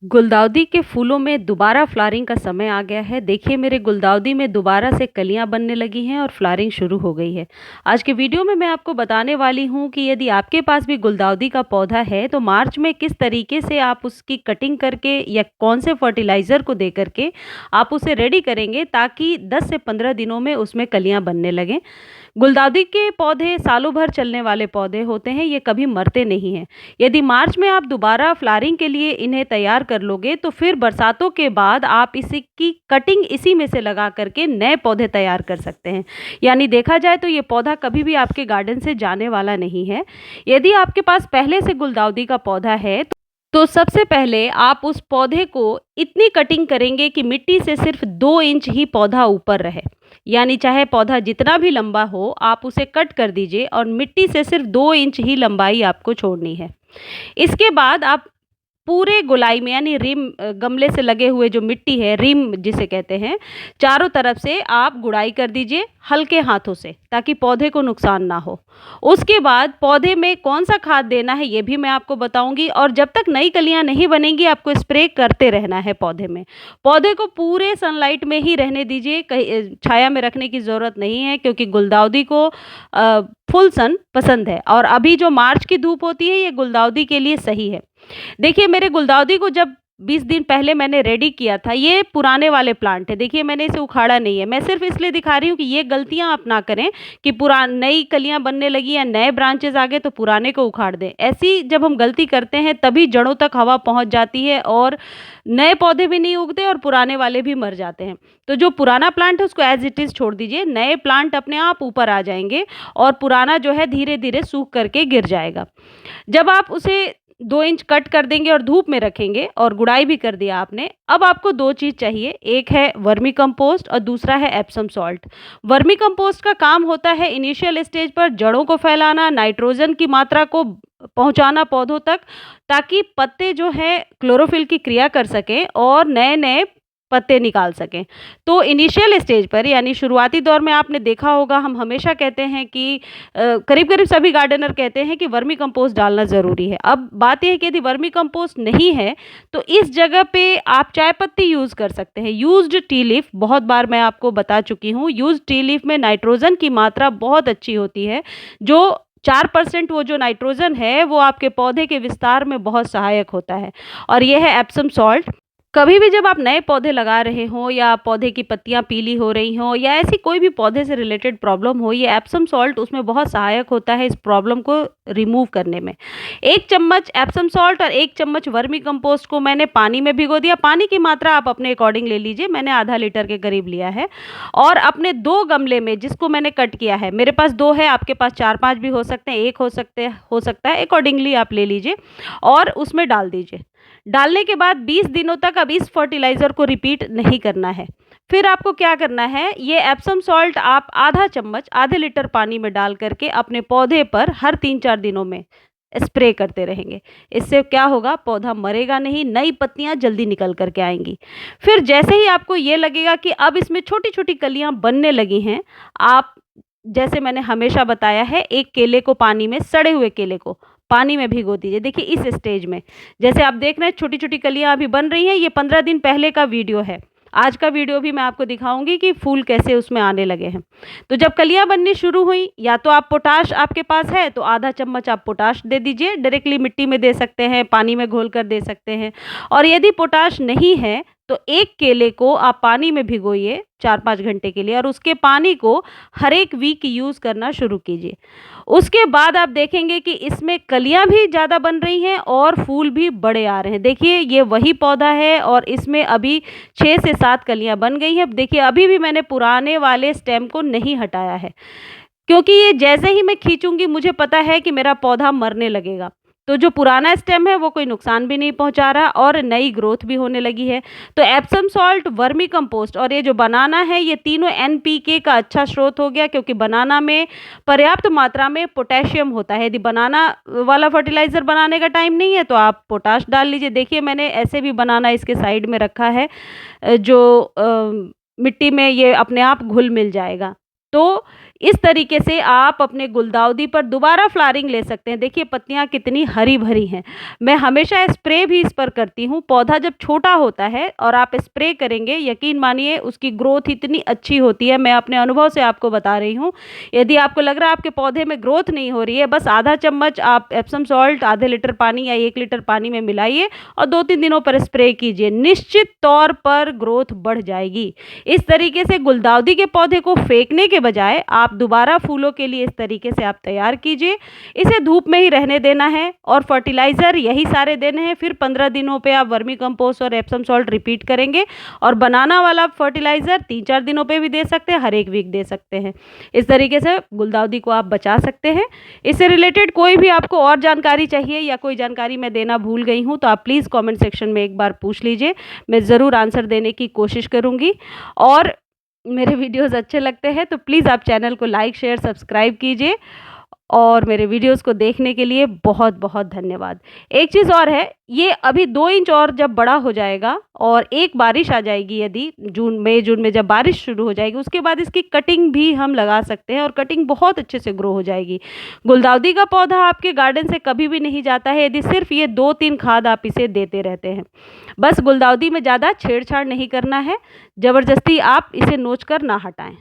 गुलदाउदी के फूलों में दोबारा फ्लावरिंग का समय आ गया है। देखिए मेरे गुलदाउदी में दोबारा से कलियां बनने लगी हैं और फ्लावरिंग शुरू हो गई है। आज के वीडियो में मैं आपको बताने वाली हूं कि यदि आपके पास भी गुलदाउदी का पौधा है तो मार्च में किस तरीके से आप उसकी कटिंग करके या कौन से फर्टिलाइज़र को दे करके आप उसे रेडी करेंगे ताकि 10 से 15 दिनों में उसमें कलियां बनने लगें। गुलदाउदी के पौधे सालों भर चलने वाले पौधे होते हैं, ये कभी मरते नहीं हैं। यदि मार्च में आप दोबारा फ्लावरिंग के लिए इन्हें तैयार कर लोगे तो फिर बरसातों के बाद आप इसी की कटिंग इसी में से लगा करके नए पौधे तैयार कर सकते हैं। यानी देखा जाए तो ये पौधा कभी भी आपके गार्डन से जाने वाला नहीं है। यदि आपके पास पहले से गुलदाउदी का पौधा है तो सबसे पहले आप उस पौधे को इतनी कटिंग करेंगे कि मिट्टी से सिर्फ 2 इंच ही पौधा ऊपर रहे। यानी चाहे पौधा जितना भी लंबा हो आप उसे कट कर दीजिए और मिट्टी से सिर्फ 2 इंच ही लंबाई आपको छोड़नी है। इसके बाद आप पूरे गोलाई में यानी रिम गमले से लगे हुए जो मिट्टी है, रिम जिसे कहते हैं, चारों तरफ से आप गुड़ाई कर दीजिए हल्के हाथों से ताकि पौधे को नुकसान ना हो। उसके बाद पौधे में कौन सा खाद देना है ये भी मैं आपको बताऊंगी और जब तक नई कलियां नहीं बनेंगी आपको स्प्रे करते रहना है पौधे में। पौधे को पूरे सनलाइट में ही रहने दीजिए, कहीं छाया में रखने की ज़रूरत नहीं है क्योंकि गुलदाउदी को फुल सन पसंद है और अभी जो मार्च की धूप होती है ये गुलदाउदी के लिए सही है। देखिए मेरे गुलदाउदी को जब 20 दिन पहले मैंने रेडी किया था, ये पुराने वाले प्लांट है। देखिए मैंने इसे उखाड़ा नहीं है, मैं सिर्फ इसलिए दिखा रही हूँ कि ये गलतियाँ आप ना करें कि नई कलियाँ बनने लगी या नए ब्रांचेस आ गए तो पुराने को उखाड़ दें। ऐसी जब हम गलती करते हैं तभी जड़ों तक हवा पहुँच जाती है और नए पौधे भी नहीं उगते और पुराने वाले भी मर जाते हैं। तो जो पुराना प्लांट है उसको एज इट इज़ छोड़ दीजिए, नए प्लांट अपने आप ऊपर आ जाएंगे और पुराना जो है धीरे धीरे सूख करके गिर जाएगा। जब आप उसे 2 इंच कट कर देंगे और धूप में रखेंगे और गुड़ाई भी कर दिया आपने, अब आपको 2 चीज़ चाहिए, एक है वर्मी कंपोस्ट और दूसरा है एप्सम सॉल्ट। वर्मी कंपोस्ट का काम होता है इनिशियल स्टेज पर जड़ों को फैलाना, नाइट्रोजन की मात्रा को पहुंचाना पौधों तक ताकि पत्ते जो है क्लोरोफिल की क्रिया कर सकें और नए नए पत्ते निकाल सकें। तो इनिशियल स्टेज पर यानी शुरुआती दौर में आपने देखा होगा हम हमेशा कहते हैं कि करीब करीब सभी गार्डनर कहते हैं कि वर्मी कंपोस्ट डालना ज़रूरी है। अब बात यह है कि यदि वर्मी कंपोस्ट नहीं है तो इस जगह पे आप चाय पत्ती यूज़ कर सकते हैं। यूज्ड टी लीफ, बहुत बार मैं आपको बता चुकी हूँ, यूज्ड टी लीफ में नाइट्रोजन की मात्रा बहुत अच्छी होती है। जो 4% वो जो नाइट्रोजन है वो आपके पौधे के विस्तार में बहुत सहायक होता है। और यह है एप्सम सॉल्ट। कभी भी जब आप नए पौधे लगा रहे हों या पौधे की पत्तियां पीली हो रही हों या ऐसी कोई भी पौधे से रिलेटेड प्रॉब्लम हो, ये एप्सम सॉल्ट उसमें बहुत सहायक होता है इस प्रॉब्लम को रिमूव करने में। 1 चम्मच एप्सम सॉल्ट और 1 चम्मच वर्मी कंपोस्ट को मैंने पानी में भिगो दिया। पानी की मात्रा आप अपने अकॉर्डिंग ले लीजिए, मैंने आधा लीटर के करीब लिया है। और अपने 2 गमले में जिसको मैंने कट किया है, मेरे पास 2 है, आपके पास 4-5 भी हो सकते हैं, 1 हो सकता है, अकॉर्डिंगली आप ले लीजिए और उसमें डाल दीजिए। डालने के बाद 20 दिनों तक अब इस फर्टिलाइज़र को रिपीट नहीं करना है। फिर आपको क्या करना है, ये एप्सम सॉल्ट आप आधा चम्मच आधे लीटर पानी में डाल करके अपने पौधे पर हर 3-4 दिनों में स्प्रे करते रहेंगे। इससे क्या होगा, पौधा मरेगा नहीं, नई पत्तियां जल्दी निकल करके आएंगी। फिर जैसे ही आपको ये लगेगा कि अब इसमें छोटी छोटी कलियां बनने लगी हैं, आप जैसे मैंने हमेशा बताया है, एक केले को पानी में, सड़े हुए केले को पानी में भिगो दीजिए। देखिए इस स्टेज में जैसे आप देख रहे हैं छोटी छोटी कलियां अभी बन रही हैं, ये 15 दिन पहले का वीडियो है। आज का वीडियो भी मैं आपको दिखाऊंगी कि फूल कैसे उसमें आने लगे हैं। तो जब कलियां बननी शुरू हुई, या तो आप पोटाश आपके पास है तो आधा चम्मच आप पोटाश दे दीजिए, डायरेक्टली मिट्टी में दे सकते हैं, पानी में घोल कर दे सकते हैं। और यदि पोटाश नहीं है तो एक केले को आप पानी में भिगोइए 4-5 घंटे के लिए और उसके पानी को हर एक वीक यूज़ करना शुरू कीजिए। उसके बाद आप देखेंगे कि इसमें कलियां भी ज़्यादा बन रही हैं और फूल भी बड़े आ रहे हैं। देखिए ये वही पौधा है और इसमें अभी 6 से 7 कलियां बन गई हैं। देखिए अभी भी मैंने पुराने वाले स्टेम को नहीं हटाया है क्योंकि ये जैसे ही मैं खींचूंगी मुझे पता है कि मेरा पौधा मरने लगेगा। तो जो पुराना स्टेम है वो कोई नुकसान भी नहीं पहुंचा रहा और नई ग्रोथ भी होने लगी है। तो एप्सम सॉल्ट, वर्मी कंपोस्ट और ये जो बनाना है, ये तीनों एनपीके का अच्छा स्रोत हो गया क्योंकि बनाना में पर्याप्त मात्रा में पोटेशियम होता है। यदि बनाना वाला फर्टिलाइज़र बनाने का टाइम नहीं है तो आप पोटाश डाल लीजिए। देखिए मैंने ऐसे भी बनाना इसके साइड में रखा है, जो मिट्टी में ये अपने आप घुल मिल जाएगा। तो इस तरीके से आप अपने गुलदाउदी पर दोबारा फ्लावरिंग ले सकते हैं। देखिए पत्तियां कितनी हरी भरी हैं। मैं हमेशा स्प्रे भी इस पर करती हूँ। पौधा जब छोटा होता है और आप स्प्रे करेंगे, यकीन मानिए उसकी ग्रोथ इतनी अच्छी होती है। मैं अपने अनुभव से आपको बता रही हूँ। यदि आपको लग रहा है आपके पौधे में ग्रोथ नहीं हो रही है, बस आधा चम्मच आप एप्सम सॉल्ट आधे लीटर पानी या 1 लीटर पानी में मिलाइए और 2-3 दिनों पर स्प्रे कीजिए, निश्चित तौर पर ग्रोथ बढ़ जाएगी। इस तरीके से गुलदाउदी के पौधे को फेंकने के बजाय आप दोबारा फूलों के लिए इस तरीके से आप तैयार कीजिए। इसे धूप में ही रहने देना है और फर्टिलाइज़र यही सारे देने हैं। फिर 15 दिनों पे आप वर्मी कंपोस्ट और एप्सम सॉल्ट रिपीट करेंगे और बनाना वाला फर्टिलाइज़र 3-4 दिनों पे भी दे सकते हैं, हर एक वीक दे सकते हैं। इस तरीके से गुलदाउदी को आप बचा सकते हैं। इससे रिलेटेड कोई भी आपको और जानकारी चाहिए या कोई जानकारी मैं देना भूल गई हूँ तो आप प्लीज़ कमेंट सेक्शन में एक बार पूछ लीजिए, मैं ज़रूर आंसर देने की कोशिश करूँगी। और मेरे वीडियोस अच्छे लगते हैं तो प्लीज़ आप चैनल को लाइक शेयर सब्सक्राइब कीजिए और मेरे वीडियोस को देखने के लिए बहुत बहुत धन्यवाद। एक चीज़ और है, ये अभी 2 इंच और जब बड़ा हो जाएगा और एक बारिश आ जाएगी, यदि जून में जब बारिश शुरू हो जाएगी, उसके बाद इसकी कटिंग भी हम लगा सकते हैं और कटिंग बहुत अच्छे से ग्रो हो जाएगी। गुलदाउदी का पौधा आपके गार्डन से कभी भी नहीं जाता है यदि सिर्फ ये 2-3 खाद आप इसे देते रहते हैं। बस गुलदाउदी में ज़्यादा छेड़छाड़ नहीं करना है, ज़बरदस्ती आप इसे नोच कर ना हटाएं।